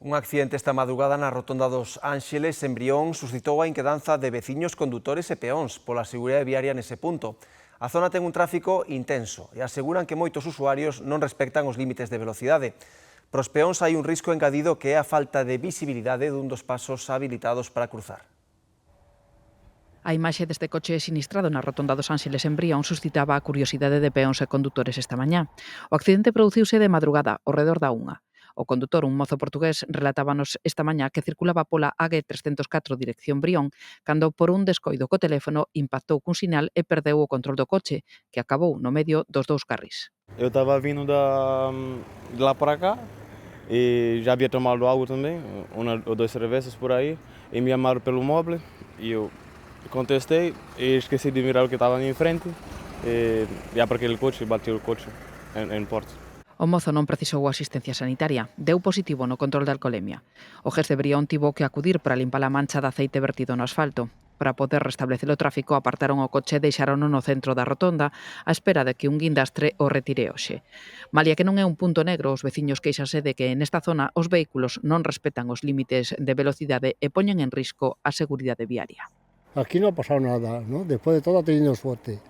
Un accidente esta madrugada na rotonda dos Ánxeles, en Brión, suscitou a inquedanza de veciños, condutores e peóns pola seguridade viaria nese punto. A zona ten un tráfico intenso e aseguran que moitos usuarios non respectan os límites de velocidade. Para os peóns hai un risco engadido que é a falta de visibilidade dun dos pasos habilitados para cruzar. A imaxe deste coche sinistrado na rotonda dos Ánxeles en Brión suscitaba a curiosidade de peóns e condutores esta mañá. O accidente produciuse de madrugada, ao redor da 1. O condutor, un mozo portugués, relatábanos esta mañá que circulaba pola AG 304 dirección Brión cando por un descoido co teléfono impactou cun sinal e perdeu o control do coche, que acabou no medio dos dous carrís. Eu estava vindo de lá para cá e já havia tomado algo também, uma ou duas cervejas por aí, e me chamaram pelo móvel e eu contestei e esqueci de mirar o que estava em frente e aparquei o coche e bati o coche em porta. O mozo non precisou asistencia sanitaria, deu positivo no control de alcolemia. O GES de Brión tivo que acudir para limpar a mancha de aceite vertido no asfalto. Para poder restablecer o tráfico, apartaron o coche e deixarono no centro da rotonda á espera de que un guindastre o retire hoxe. Malia que non é un punto negro, os veciños queixanse de que nesta zona os vehículos non respetan os límites de velocidade e poñen en risco a seguridade viaria. Aquí no ha pasado nada, ¿no? Después de todo ha tenido suerte,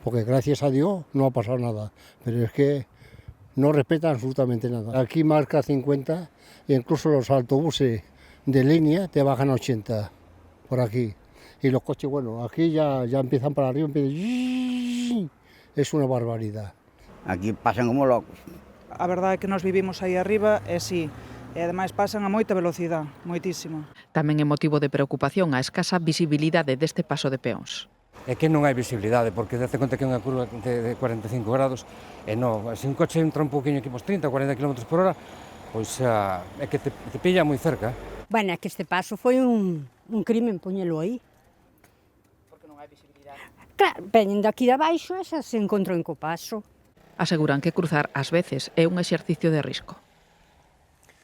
porque gracias a Dios no ha pasado nada, pero es que no respetan absolutamente nada. Aquí marca 50 e incluso los autobuses de línea te bajan a 80 por aquí. Y los coches, bueno, aquí ya empiezan para arriba, es una barbaridad. Aquí pasan como locos. A verdade é que nos vivimos aí arriba e sí, e ademais pasan a moita velocidade, moitísimo. Tamén é motivo de preocupación a escasa visibilidade deste paso de peóns. É que non hai visibilidade, porque date conta que é unha curva de 45 grados e non, se un coche entra un poquinho aquí pos 30 ou 40 km por hora, pois é que te pilla moi cerca. Bueno, é que este paso foi un crimen poñelo aí. Porque non hai visibilidade. Claro, veñen daqui de abaixo e xa se encontran co paso. Aseguran que cruzar ás veces é un exercicio de risco.